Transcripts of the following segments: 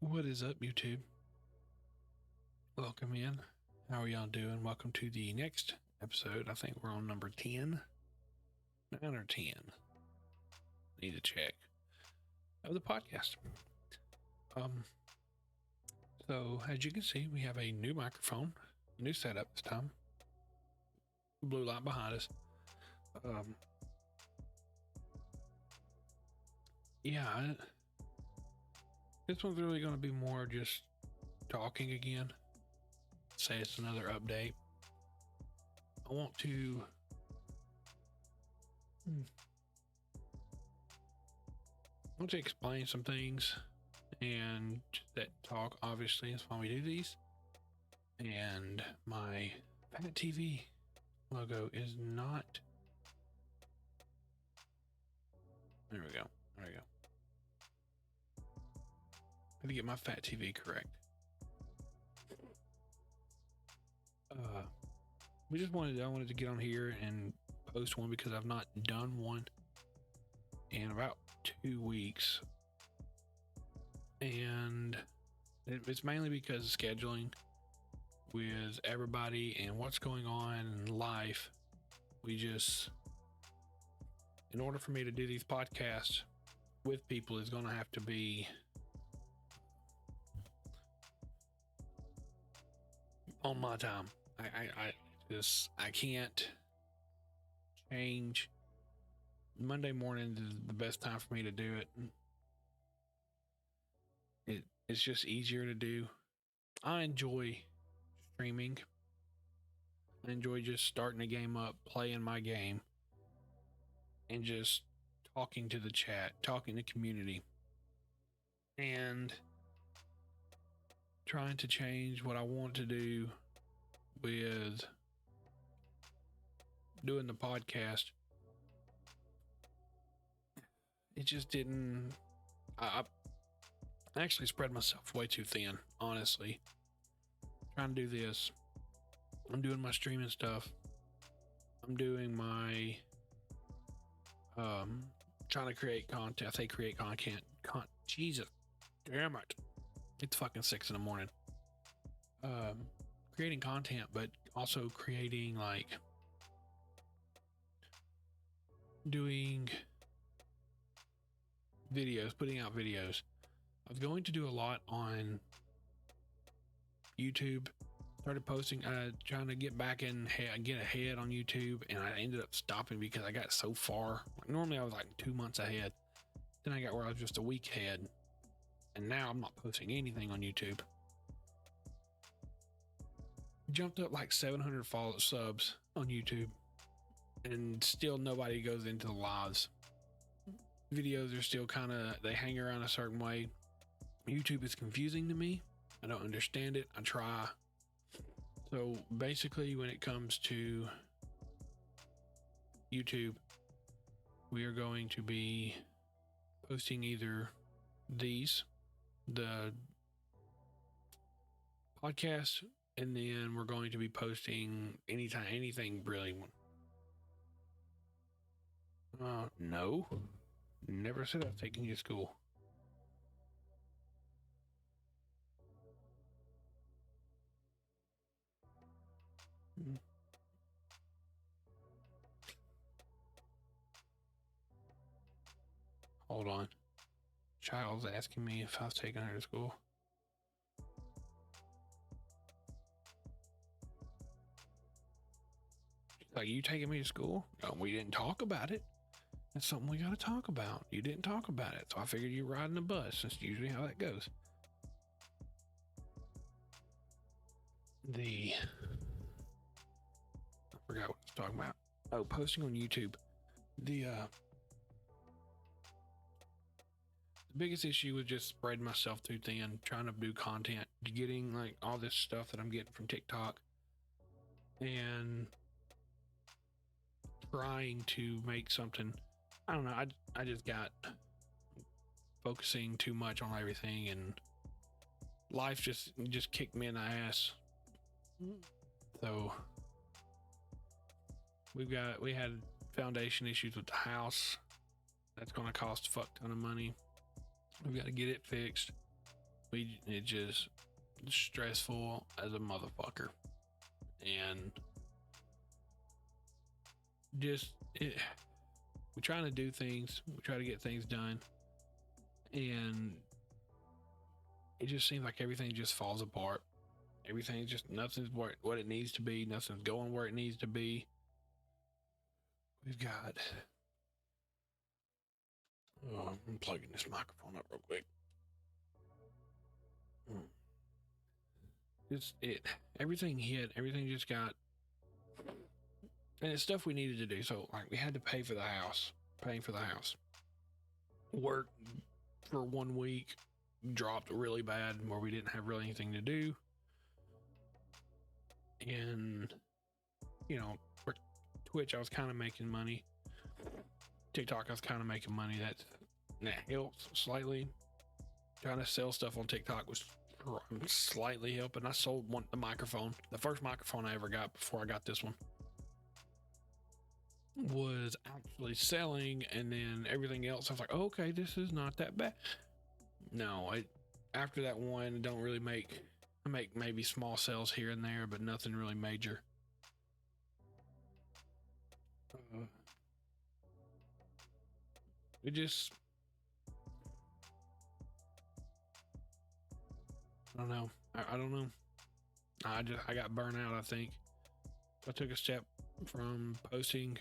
What is up, YouTube? Welcome in. How are y'all doing? Welcome to the next episode. I think we're on number 10, 9 or 10. Need to check. Of the podcast. Um, so as you can see, we have a new microphone, new setup this time. Blue light behind us. Yeah, this one's really going to be more just talking again. Say it's another update. I want to explain some things, and that talk obviously is why we do these. And my Panda TV logo is not. There we go. I had to get my Fat TV correct. I wanted to get on here and post one because I've not done one in about 2 weeks. And it's mainly because of scheduling with everybody and what's going on in life. In order for me to do these podcasts with people is going to have to be on my time. I can't change. Monday morning is the best time for me to do it. It's just easier to do. I enjoy streaming. I enjoy just starting a game up, playing my game, and just talking to the chat, talking to community, and trying to change what I want to do with doing the podcast. It just didn't. I actually spread myself way too thin, honestly. Trying to do this. I'm doing my streaming stuff. I'm doing my trying to create content. I say create content. Jesus damn it. It's fucking 6 in the morning. Creating content, but also creating doing videos, putting out videos. I was going to do a lot on YouTube. Started posting, trying to get back in, get ahead on YouTube, and I ended up stopping because I got so far. Normally I was 2 months ahead. Then I got where I was just a week ahead, and now I'm not posting anything on YouTube. Jumped up 700 subs on YouTube, and still nobody goes into the lives. Videos are still they hang around a certain way. YouTube is confusing to me. I don't understand it. I try. So basically, when it comes to YouTube, we are going to be posting either the podcast, and then we're going to be posting anything really. No, never said I was taking you to school. Hold on. Child's asking me if I was taking her to school. You taking me to school? No, we didn't talk about it. That's something we got to talk about. You didn't talk about it, so I figured you riding the bus. That's usually how that goes. I forgot what I was talking about. Oh, posting on YouTube. The biggest issue was just spreading myself too thin, trying to do content, getting all this stuff that I'm getting from TikTok, and trying to make something. I don't know. I just got focusing too much on everything, and life just kicked me in the ass. So we had foundation issues with the house. That's going to cost a fuck ton of money. We've got to get it fixed. it just stressful as a motherfucker, and just we're trying to do things, we try to get things done, and it just seems like everything just falls apart. Everything just, nothing's what it needs to be, nothing's going where it needs to be. We've got I'm plugging this microphone up real quick. Everything hit, everything just got, and it's stuff we needed to do. So like we had to pay for the house, paying for the house. Work for 1 week dropped really bad where we didn't have really anything to do. And for Twitch I was kind of making money. TikTok I was kind of making money. That helps slightly. Trying to sell stuff on TikTok was slightly helping. I sold the microphone. The first microphone I ever got before I got this one was actually selling, and then everything else I was like, oh, okay, this is not that bad. No, after that one, don't really I make maybe small sales here and there, but nothing really major. It just, I don't know. I don't know. I got burnt out, I think. I took a step from posting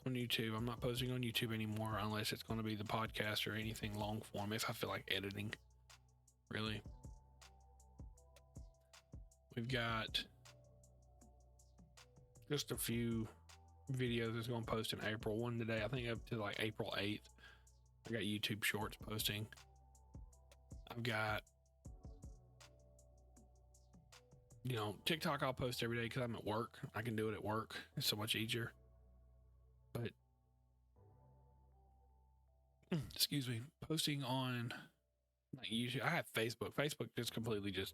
on YouTube. I'm not posting on YouTube anymore unless it's going to be the podcast or anything long form, if I feel like editing. Really. We've got just a few videos that's going to post in April. One today, I think up to like April 8th. I got YouTube shorts posting. I've got, TikTok I'll post every day because I'm at work. I can do it at work. It's so much easier. But excuse me, posting on like YouTube. I have Facebook. Facebook just completely just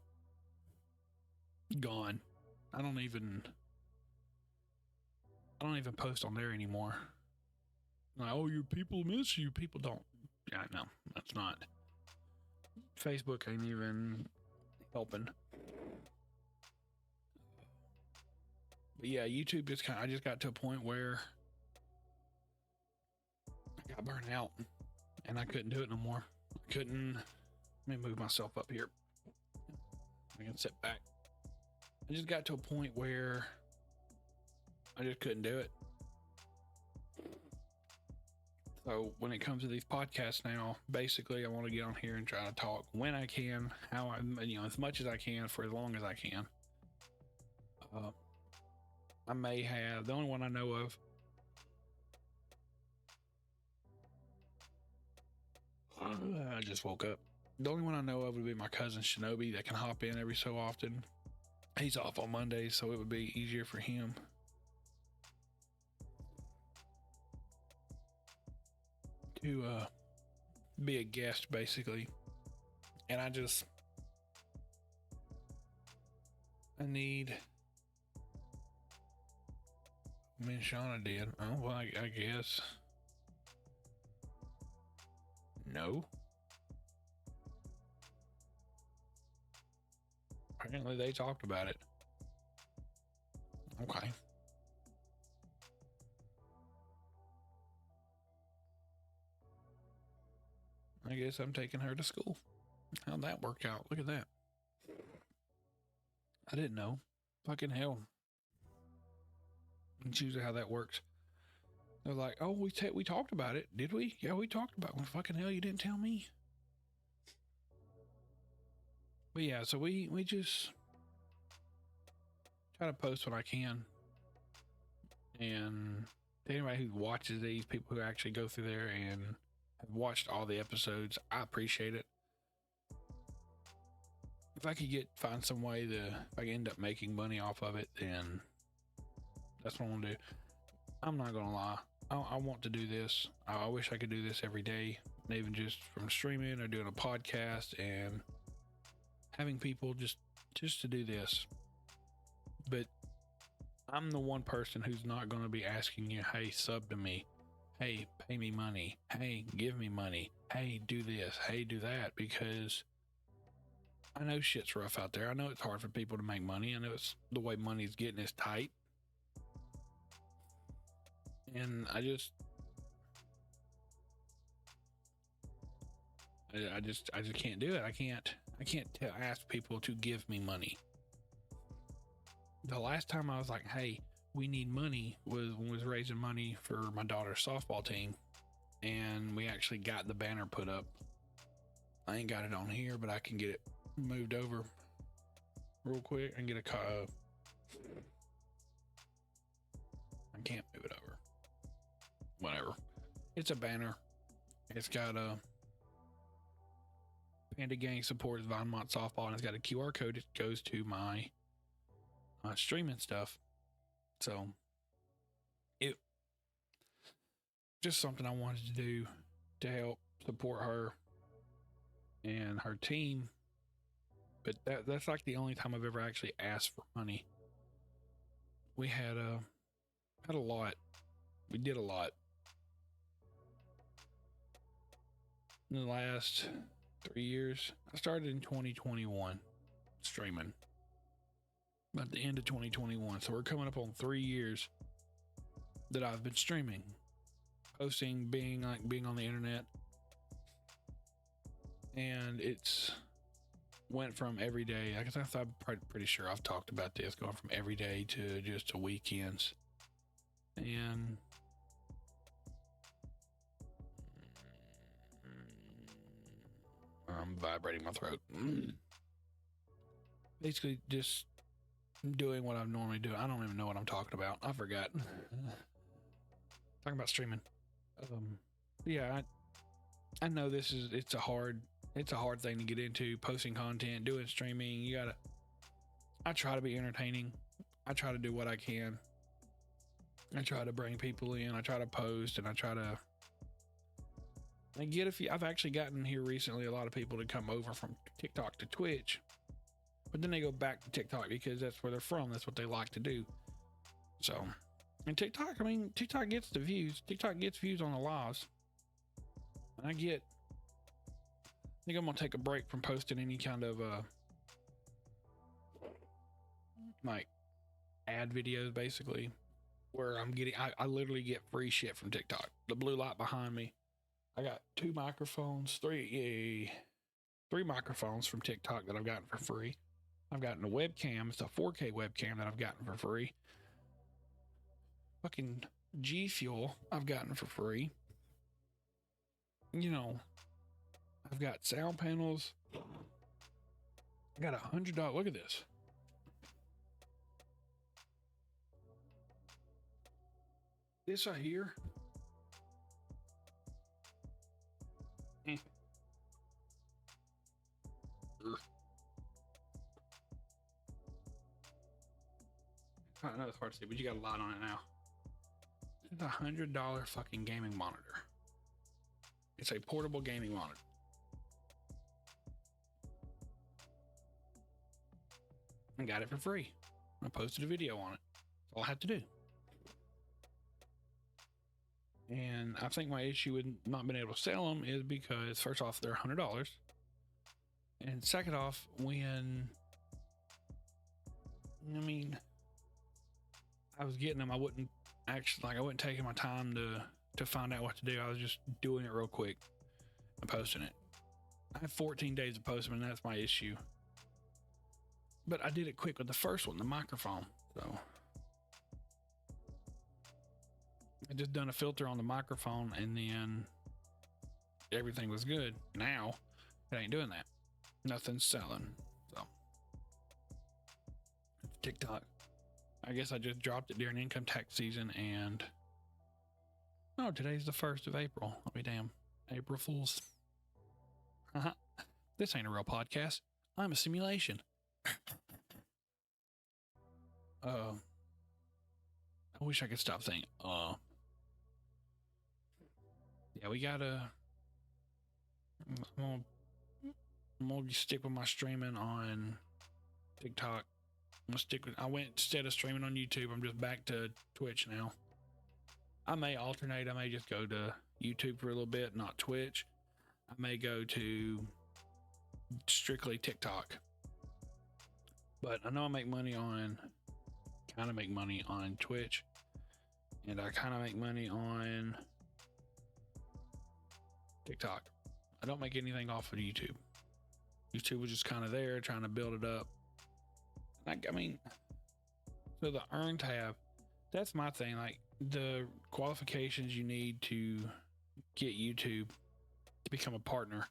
gone. I don't even post on there anymore. Like, oh, your people miss you. People don't. Yeah, no, that's not. Facebook ain't even helping. But yeah, YouTube just I just got to a point where I got burnt out and I couldn't do it no more. Let me move myself up here. I can sit back. I just got to a point where I just couldn't do it. So when it comes to these podcasts now, basically I want to get on here and try to talk when I can, how as much as I can for as long as I can. I may have, the only one I know of, I just woke up. The only one I know of would be my cousin Shinobi that can hop in every so often. He's off on Mondays, so it would be easier for him. To be a guest, basically. And I need, me and Shauna did. Oh, well, I guess. No. Apparently they talked about it. Okay. I guess I'm taking her to school. How'd that work out? Look at that. I didn't know. Fucking hell. It's usually how that works. They're like, oh, we talked about it. Did we? Yeah, we talked about it. Well, fucking hell, you didn't tell me. But yeah, so we just try to post what I can. And to anybody who watches these, people who actually go through there and have watched all the episodes, I appreciate it. If I could find some way if I can end up making money off of it, then that's what I want to do. I'm not gonna lie. I want to do this. I wish I could do this every day, even just from streaming or doing a podcast and having people just to do this. But I'm the one person who's not going to be asking you, hey, sub to me. Hey, pay me money. Hey, give me money. Hey, do this. Hey, do that. Because I know shit's rough out there. I know it's hard for people to make money. I know it's the way money's getting is tight. And I just can't do it. I can't ask people to give me money. The last time I was like, hey, we need money was when I was raising money for my daughter's softball team. And we actually got the banner put up. I ain't got it on here, but I can get it moved over real quick and get a I can't move it over. Whatever. It's a banner. It's got a Panda Gang supports Vinemont softball, and it's got a QR code. It goes to my streaming stuff. So it just something I wanted to do to help support her and her team. But that's like the only time I've ever actually asked for money. We had a lot. We did a lot in the last 3 years. I started in 2021 streaming at the end of 2021. So we're coming up on 3 years that I've been streaming, posting, being on the internet. And it's went from every day. I guess I'm pretty sure I've talked about this, going from every day to just to weekends. And I'm vibrating my throat. Basically just doing what I normally do. I don't even know what I'm talking about. I forgot. Talking about streaming. Yeah, I know it's a hard thing to get into, posting content, doing streaming. I try to be entertaining. I try to do what I can. I try to bring people in. I try to post, and I try to get I've actually gotten here recently a lot of people to come over from TikTok to Twitch, but then they go back to TikTok because that's where they're from. That's what they like to do. So, and TikTok gets the views. TikTok gets views on the lives. And I think I'm gonna take a break from posting any kind of like ad videos, basically, where I literally get free shit from TikTok. The blue light behind me, I got three microphones from TikTok that I've gotten for free. I've gotten a webcam. It's a 4K webcam that I've gotten for free. Fucking G Fuel I've gotten for free. You know, I've got sound panels. I got $100. Look at this. This right here. I know it's hard to see, but you got a lot on it now. It's $100 fucking gaming monitor. It's a portable gaming monitor. I got it for free. I posted a video on it. That's all I have to do. And I think my issue with not being able to sell them is because, first off, they're $100. And second off, I was getting them, I wasn't taking my time to find out what to do. I was just doing it real quick and posting it. I have 14 days to post them, and that's my issue. But I did it quick with the first one, the microphone. So I just done a filter on the microphone, and then everything was good. Now it ain't doing that. Nothing's selling. So TikTok. I guess I just dropped it during income tax season, and today's the 1st of April. I'll be damn. April Fools. This ain't a real podcast. I'm a simulation. I wish I could stop saying yeah, we gotta I'm gonna stick with my streaming on TikTok. I went, instead of streaming on YouTube, I'm just back to Twitch now. I may alternate. I may just go to YouTube for a little bit, not Twitch. I may go to strictly TikTok. But I know I kind of make money on Twitch, and I kind of make money on TikTok. I don't make anything off of YouTube. YouTube was just kind of there trying to build it up. I mean, so the earn tab, that's my thing. Like the qualifications you need to get YouTube to become a partner.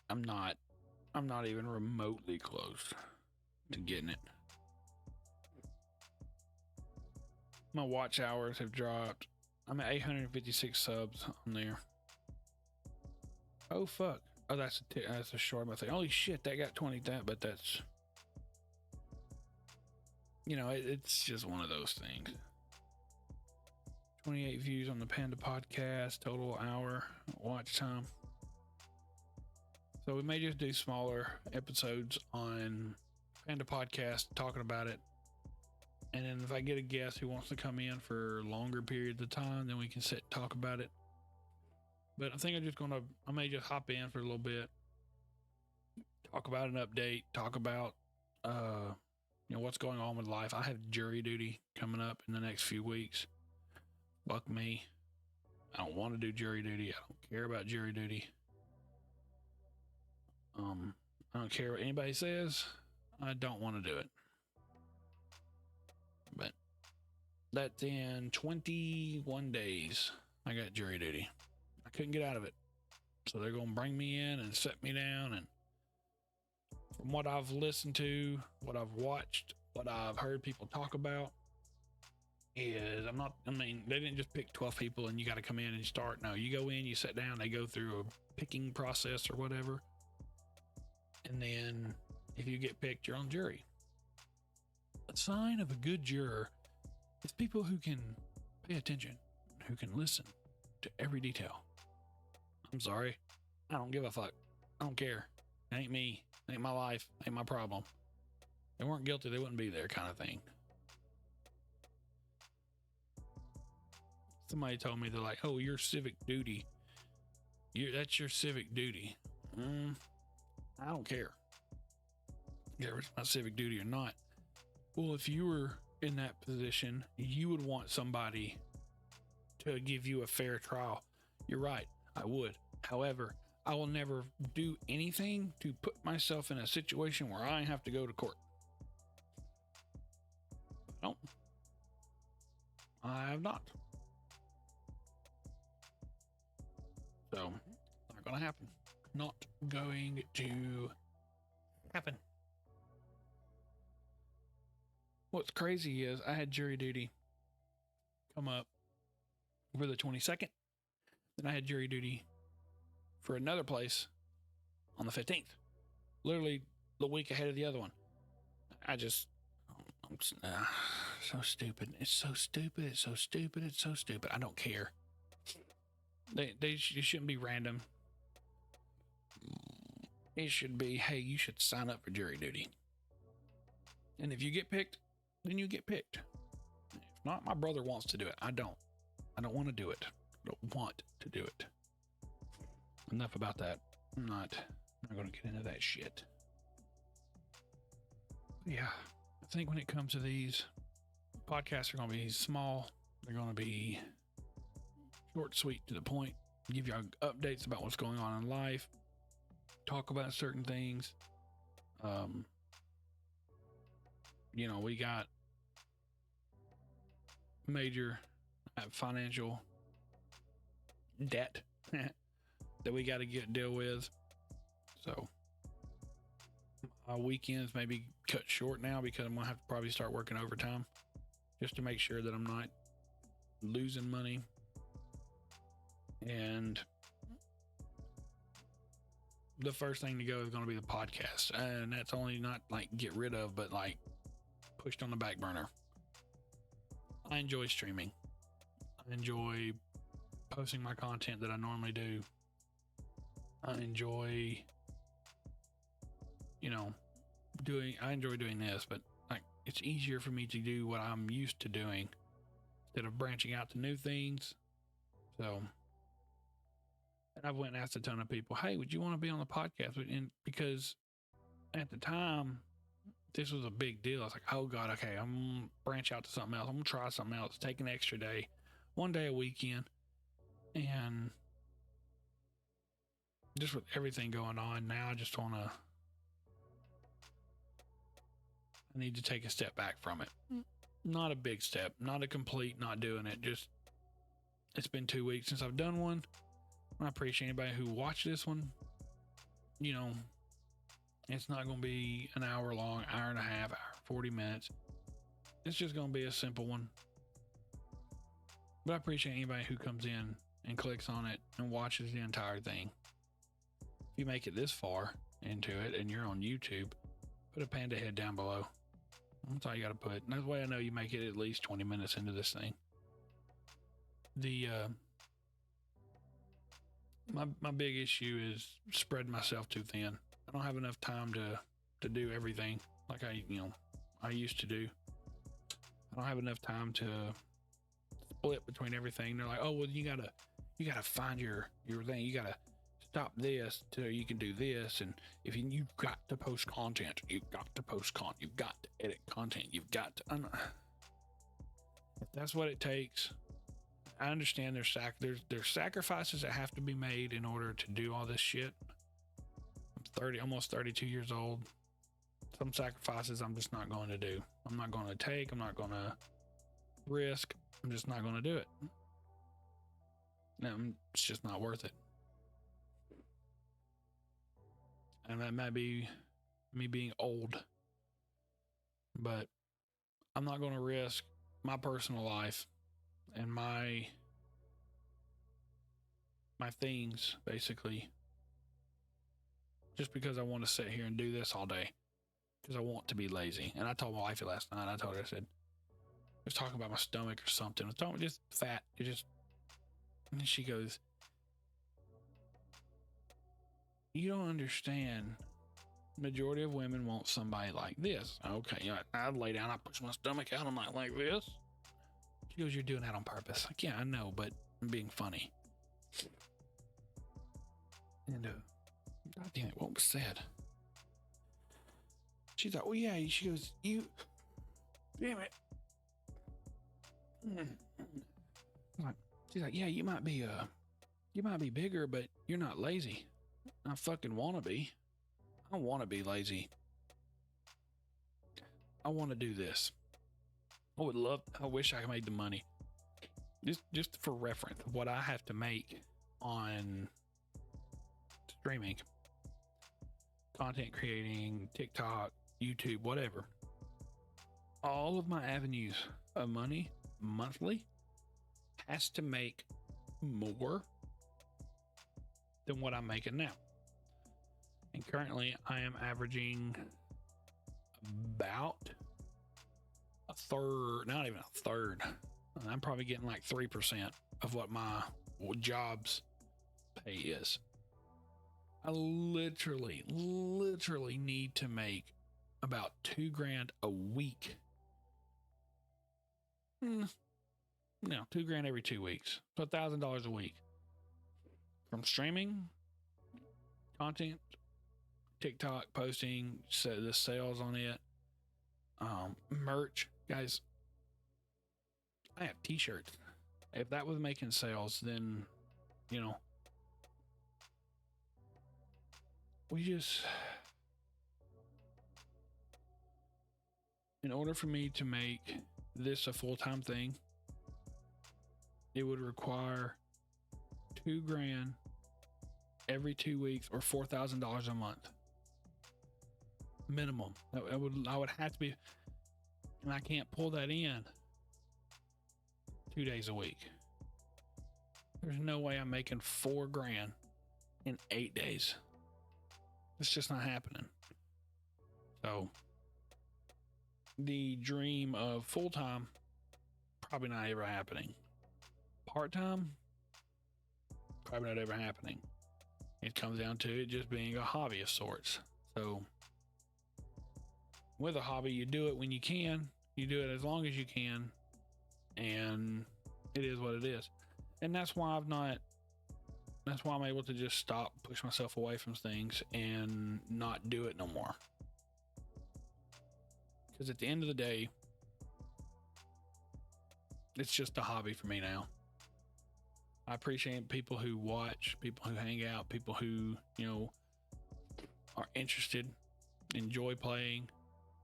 I'm not even remotely close to getting it. My watch hours have dropped. I'm at 856 subs on there. Oh fuck! Oh, that's a short. I think, holy shit, that got 20. But that's, it's just one of those things. 28 views on the Panda podcast. Total hour watch time. So we may just do smaller episodes on Panda podcast talking about it. And then if I get a guest who wants to come in for longer periods of time, then we can sit and talk about it. But I think I may just hop in for a little bit, talk about an update, talk about, what's going on with life. I have jury duty coming up in the next few weeks. Fuck me. I don't want to do jury duty. I don't care about jury duty. I don't care what anybody says. I don't want to do it. But that's in 21 days. I got jury duty. I couldn't get out of it. So they're going to bring me in and set me down. And from what I've listened to, what I've watched, what I've heard people talk about is they didn't just pick 12 people and you got to come in and start. No, you go in, you sit down, they go through a picking process or whatever. And then if you get picked, you're on jury. A sign of a good juror is people who can pay attention, who can listen to every detail. I'm sorry. I don't give a fuck. I don't care. It ain't me. It ain't my life. It ain't my problem. They weren't guilty. They wouldn't be there, kind of thing. Somebody told me, they're like, oh, your civic duty. That's your civic duty. I don't care. Whether it's my civic duty or not. Well, if you were in that position, you would want somebody to give you a fair trial. You're right. I would. However, I will never do anything to put myself in a situation where I have to go to court. No. I have not. So, not going to happen. Not going to happen. What's crazy is I had jury duty come up for the 22nd. Then I had jury duty for another place on the 15th. Literally the week ahead of the other one. I'm so stupid. It's so stupid. It's so stupid. It's so stupid. I don't care. It shouldn't be random. It should be, hey, you should sign up for jury duty. And if you get picked, then you get picked. If not, my brother wants to do it. I don't want to do it. I don't want to do it. Enough about that. I'm not going to get into that shit. Yeah, I think when it comes to these, podcasts are going to be small. They're going to be short, sweet, to the point. Give you updates about what's going on in life. Talk about certain things. We got major financial debt that we got to deal with. So my weekends may be cut short now because I'm going to have to probably start working overtime just to make sure that I'm not losing money. And the first thing to go is going to be the podcast. And that's only not like get rid of, but like pushed on the back burner. I enjoy streaming. I enjoy posting my content that I normally do. I enjoy, I enjoy doing this, but like it's easier for me to do what I'm used to doing instead of branching out to new things. So And I've went and asked a ton of people, hey, would you want to be on the podcast? And because at the time, this was a big deal. I was like, oh God, okay, I'm gonna branch out to something else. I'm gonna try something else, take an extra day, one day a weekend. And just with everything going on now, I just I need to take a step back from it. Not a big step, not a complete not doing it. Just, it's been 2 weeks since I've done one. I appreciate anybody who watched this one. You know, it's not going to be an hour long, hour and a half, hour, 40 minutes. It's just going to be a simple one. But I appreciate anybody who comes in and clicks on it and watches the entire thing. If you make it this far into it and you're on YouTube, put a panda head down below. That's all you got to put. And that's the way I know you make it at least 20 minutes into this thing. My big issue is spreading myself too thin. I don't have enough time to do everything like I used to do. I don't have enough time to split between everything. They're like, oh well, you gotta find your thing. You gotta stop this till you can do this. And if you've got to post content, you've got to post content. You've got to edit content. You've got to. If that's what it takes. I understand there's sacrifices that have to be made in order to do all this shit. I'm almost 32 years old. Some sacrifices I'm just not going to do. I'm not going to take. I'm not going to risk. I'm just not going to do it. No, it's just not worth it. And that might be me being old, but I'm not going to risk my personal life and my things, basically, just because I want to sit here and do this all day, because I want to be lazy. And I told my wife last night, I told her, I said, I was talking about my stomach or something. I was talking just fat. And she goes, you don't understand. Majority of women want somebody like this. Okay, I lay down, I push my stomach out, I'm not like this. She goes, you're doing that on purpose. Like, yeah, I know, but I'm being funny. And God damn it, what was said? She's like, well, yeah. She goes, you, damn it. She's like, yeah, you might be bigger, but you're not lazy. I fucking want to be. I want to be lazy. I want to do this. I wish I made the money. Just for reference, what I have to make on streaming, content creating, TikTok, YouTube, whatever. All of my avenues of money monthly has to make more than what I'm making now. And currently I am averaging about a third, not even a third. I'm probably getting like 3% of what my job's pay is. I literally need to make about $2,000 a week. No, $2,000 every 2 weeks. So $1,000 a week from streaming, content, TikTok posting, so the sales on it, merch, guys. I have t-shirts. If that was making sales, then in order for me to make this a full-time thing, it would require $2,000 every 2 weeks or $4,000 a month minimum. I would have to be, and I can't pull that in 2 days a week. There's no way I'm making $4,000 in 8 days. It's just not happening. So the dream of full-time, probably not ever happening. Part-time, probably not ever happening. It comes down to it just being a hobby of sorts. So with a hobby, you do it when you can, you do it as long as you can, and it is what it is. And that's why I've not That's why I'm able to just stop, push myself away from things, and not do it no more. Because at the end of the day, it's just a hobby for me now. I appreciate people who watch, people who hang out, people who, are interested, enjoy playing,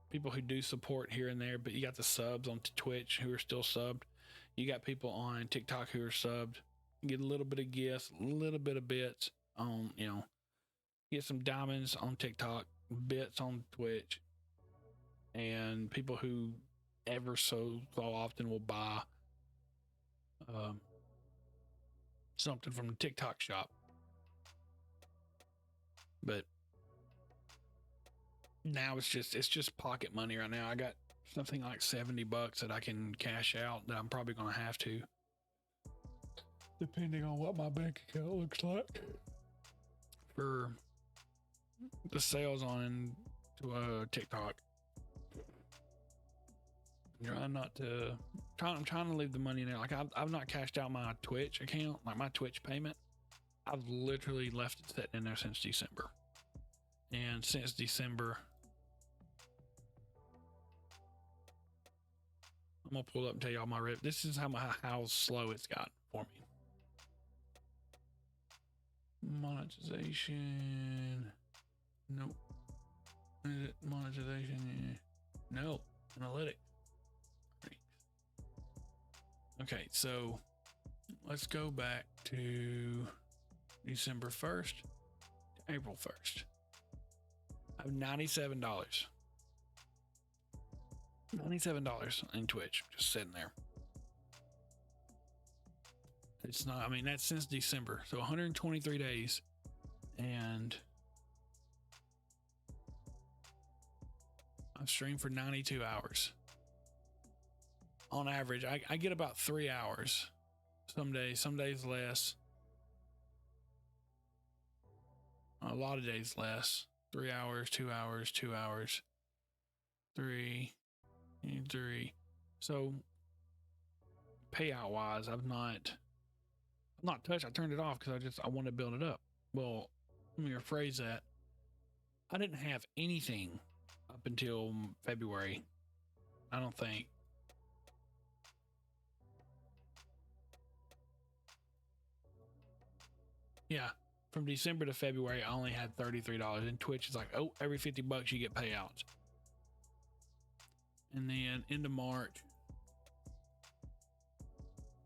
people who do support here and there. But you got the subs on Twitch who are still subbed. You got people on TikTok who are subbed. You get a little bit of gifts, a little bit of bits on, get some diamonds on TikTok, bits on Twitch, and people who ever so often will buy something from the TikTok shop. But now it's just pocket money right now. I got something like $70 that I can cash out that I'm probably going to have to, depending on what my bank account looks like, for the sales on to TikTok. I'm trying to leave the money in there. Like I've not cashed out my Twitch account, like my Twitch payment. I've literally left it sitting in there since December. And since December, I'm gonna pull up and tell y'all my rip. This is how slow it's got for me. Monetization. Nope. Is it monetization? No. Analytics. Okay, so let's go back to December 1st to April 1st. I have $97. $97 in Twitch, just sitting there. It's not, that's since December, so 123 days, and I've streamed for 92 hours. On average, I get about 3 hours. Some days less. A lot of days less. 3 hours, 2 hours, 2 hours. 3. So payout wise, I'm not touched. I turned it off because I want to build it up. Well, let me rephrase that. I didn't have anything up until February. I don't think. Yeah, from December to February, I only had $33. And Twitch is like, oh, every $50 you get payouts. And then into March.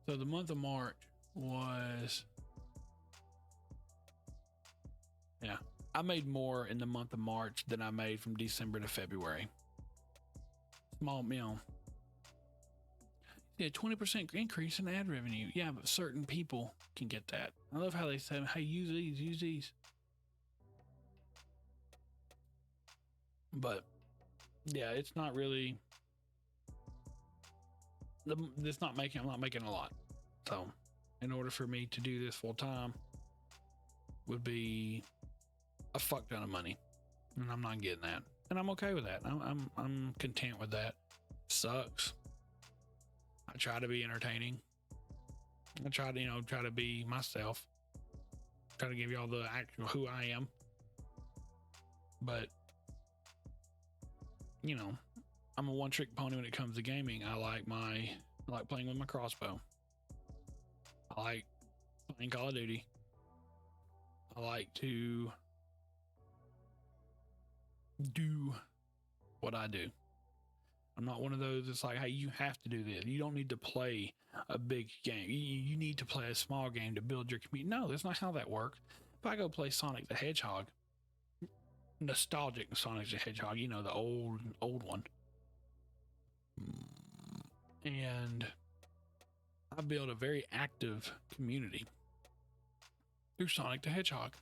So the month of March was, yeah, I made more in the month of March than I made from December to February. Small, yeah, 20% increase in ad revenue. Yeah, but certain people can get that. I love how they say, hey, use these. But yeah, it's not really, I'm not making a lot. So in order for me to do this full time would be a fuck ton of money, and I'm not getting that, and I'm okay with that. I'm content with that. Sucks. I try to be entertaining. I try to be myself. Try to give y'all the actual who I am. But I'm a one-trick pony when it comes to gaming. I like playing with my crossbow. I like playing Call of Duty. I like to do what I do. I'm not one of those that's like, hey, you have to do this. You don't need to play a big game. You need to play a small game to build your community. No, that's not how that works. If I go play Sonic the Hedgehog, nostalgic Sonic the Hedgehog, the old one, and I build a very active community through Sonic the Hedgehog.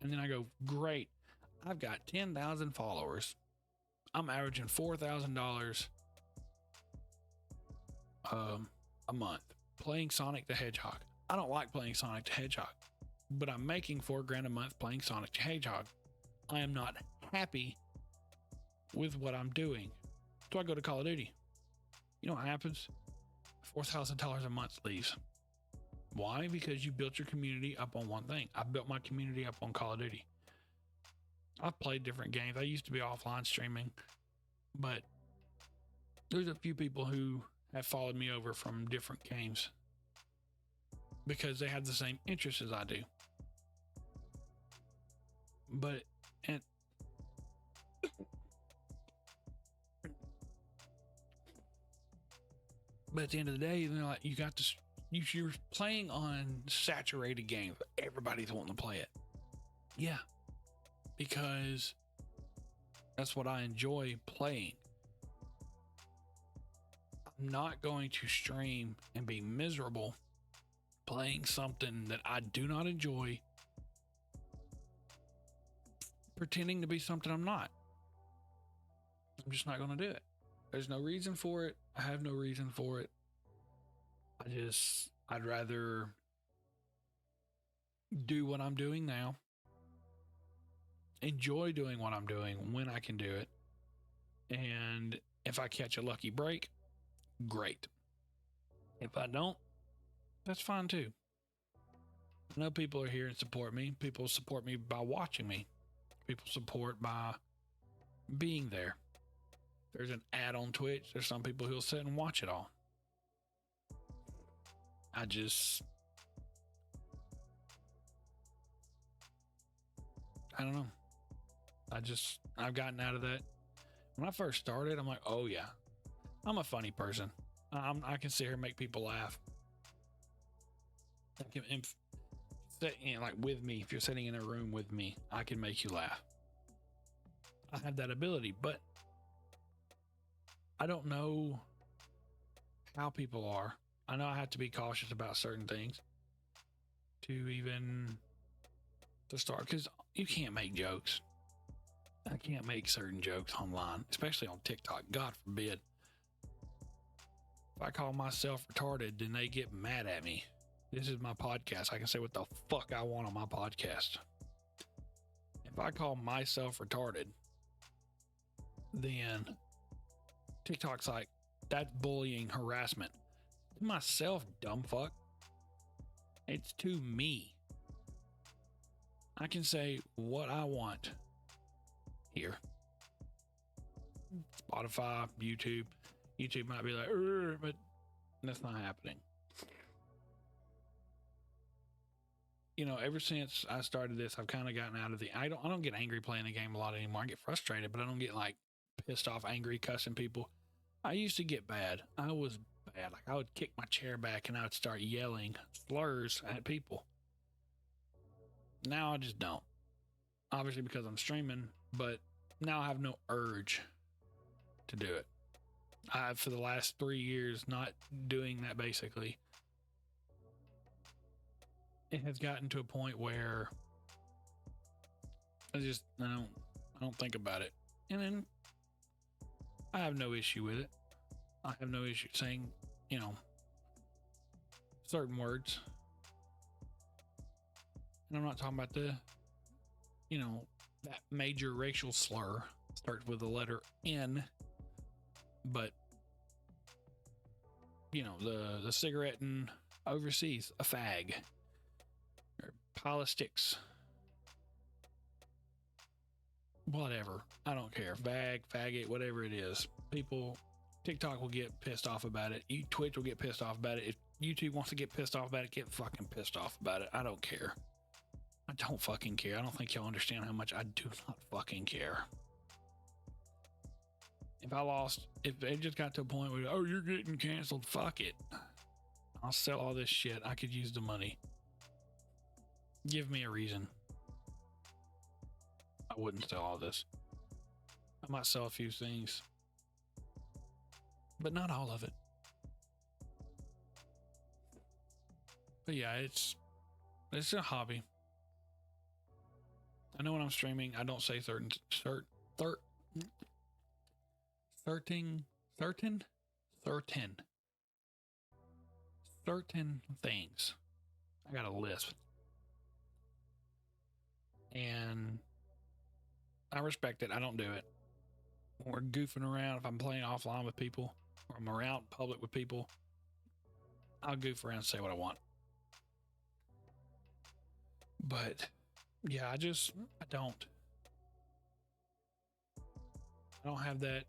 And then I go, great, I've got 10,000 followers. I'm averaging $4,000 a month playing Sonic the Hedgehog. I don't like playing Sonic the Hedgehog, but I'm making $4,000 a month playing Sonic the Hedgehog. I am not happy with what I'm doing. So I go to Call of Duty. You know what happens? $4,000 a month leaves. Why? Because you built your community up on one thing. I built my community up on Call of Duty. I've played different games. I used to be offline streaming, but there's a few people who have followed me over from different games because they have the same interests as I do. But and but at the end of the day, you know, like you got this. You're playing on saturated games. Everybody's wanting to play it. Yeah, because that's what I enjoy playing. I'm not going to stream and be miserable playing something that I do not enjoy, pretending to be something I'm not. I'm just not going to do it. There's no reason for it. I have no reason for it. I'd rather do what I'm doing now, enjoy doing what I'm doing when I can do it. And if I catch a lucky break, great. If I don't, that's fine too. I know people are here and support me. People support me by watching me. People support by being there. There's an ad on Twitch. There's some people who'll sit and watch it all. I don't know. I've gotten out of that. When I first started, I'm like, oh yeah, I'm a funny person. I can sit here and make people laugh. Like with me, if you're sitting in a room with me, I can make you laugh. I have that ability, but I don't know how people are. I know I have to be cautious about certain things to start, because you can't make jokes. I can't make certain jokes online, especially on TikTok. God forbid. If I call myself retarded, then they get mad at me. This is my podcast. I can say what the fuck I want on my podcast. If I call myself retarded, then TikTok's like, that's bullying, harassment. To myself, dumb fuck. It's to me. I can say what I want here. Spotify, YouTube. YouTube might be like, but that's not happening. You know, ever since I started this, I've kind of gotten out of I don't get angry playing the game a lot anymore. I get frustrated, but I don't get like pissed off, angry, cussing people. I used to get bad. I was bad. Like I would kick my chair back and I would start yelling slurs at people. Now I just don't. Obviously because I'm streaming, but now I have no urge to do it. I've, for the last 3 years, not doing that basically, it has gotten to a point where I don't think about it. And then I have no issue with it. I have no issue saying, you know, certain words. And I'm not talking about the, you know, that major racial slur starts with the letter N, but you know, the cigarette and overseas, a fag, or pile of sticks, whatever. I don't care. Fag, faggot, whatever it is. People, TikTok will get pissed off about it. Twitch will get pissed off about it. If YouTube wants to get pissed off about it, get fucking pissed off about it. I don't care. I don't fucking care. I don't think y'all understand how much I do not fucking care. If it just got to a point where, oh, you're getting canceled, fuck it. I'll sell all this shit. I could use the money. Give me a reason. I wouldn't sell all this. I might sell a few things, but not all of it. But yeah, it's a hobby. I know when I'm streaming, I don't say certain things. I got a lisp. And I respect it. I don't do it. When we're goofing around, if I'm playing offline with people or I'm around public with people, I'll goof around and say what I want. But yeah, I don't have that.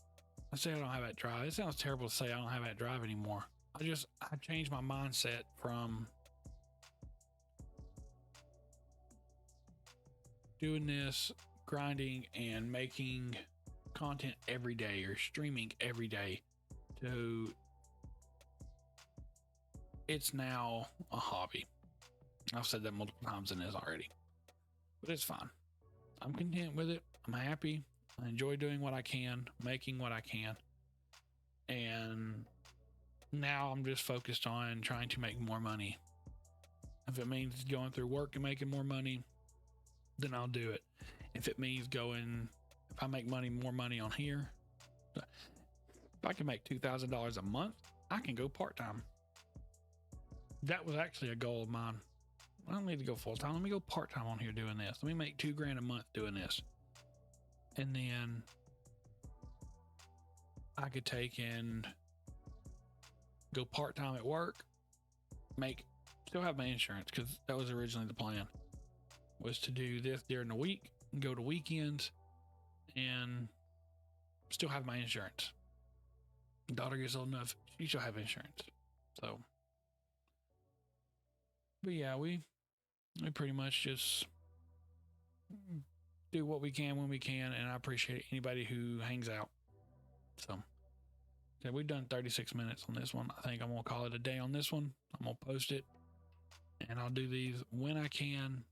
I say I don't have that drive. It sounds terrible to say I don't have that drive anymore. I changed my mindset from doing this, grinding and making content every day or streaming every day to it's now a hobby. I've said that multiple times in this already, but it's fine. I'm content with it. I'm happy. I enjoy doing what I can, making what I can. And now I'm just focused on trying to make more money. If it means going through work and making more money, then I'll do it. If it means if I make more money on here, if I can make $2,000 a month, I can go part-time. That was actually a goal of mine. I don't need to go full-time. Let me go part-time on here doing this. Let me make $2,000 a month doing this. And then I could take and go part-time at work, still have my insurance, because that was originally the plan, was to do this during the week, go to weekends, and still have my insurance. Daughter gets old enough, she shall have insurance. So, but yeah, we pretty much just do what we can when we can, and I appreciate anybody who hangs out. So, okay, we've done 36 minutes on this one. I think I'm gonna call it a day on this one. I'm gonna post it, and I'll do these when I can.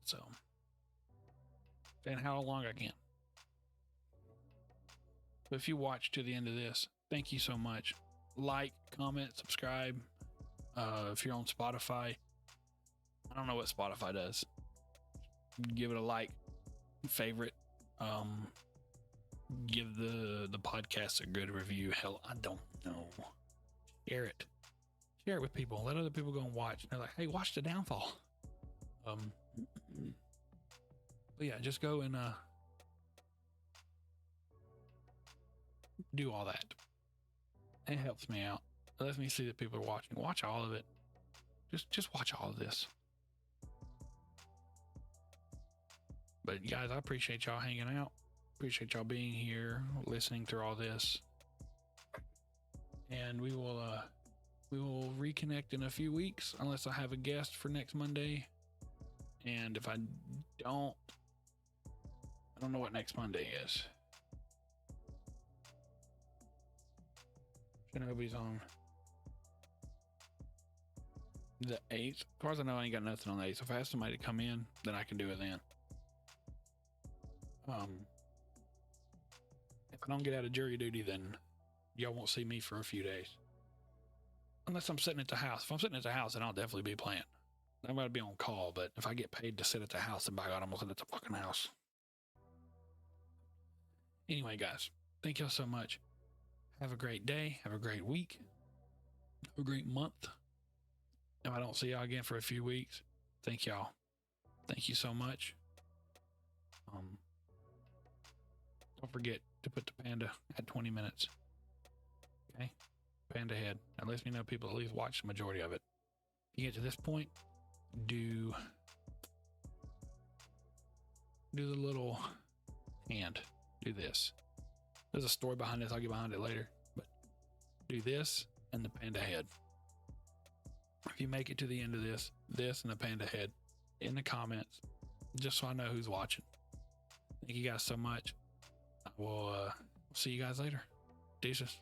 So, and how long I can. But if you watch to the end of this, thank you so much. Like, comment, subscribe. If you're on Spotify, I don't know what Spotify does. Give it a like, favorite. Give the podcast a good review. Hell, I don't know. Share it with people. Let other people go and watch. They're like, hey, watch The Downfall. But yeah, just go and do all that. It helps me out. It lets me see that people are watching. Watch all of it. Just watch all of this. But guys, I appreciate y'all hanging out. Appreciate y'all being here, listening through all this. And we will reconnect in a few weeks, unless I have a guest for next Monday. And if I don't know what next Monday is. Nobody's on the 8th. As far as I know, I ain't got nothing on the 8th. So if I have somebody to come in, then I can do it then. If I don't get out of jury duty, then y'all won't see me for a few days. Unless I'm sitting at the house. If I'm sitting at the house, then I'll definitely be playing. I'm going to be on call, but if I get paid to sit at the house, then by God, I'm going to sit at the fucking house. Anyway, guys, thank y'all so much. Have a great day. Have a great week. Have a great month. If I don't see y'all again for a few weeks, thank y'all. Thank you so much. Don't forget to put the Panda at 20 minutes. Okay? Panda head. That lets me know people at least watch the majority of it. If you get to this point, do the little hand. Do this. There's a story behind this. I'll get behind it later. But do this and the Panda head. If you make it to the end of this and the Panda head in the comments, just so I know who's watching. Thank you guys so much. I will see you guys later. Deuces.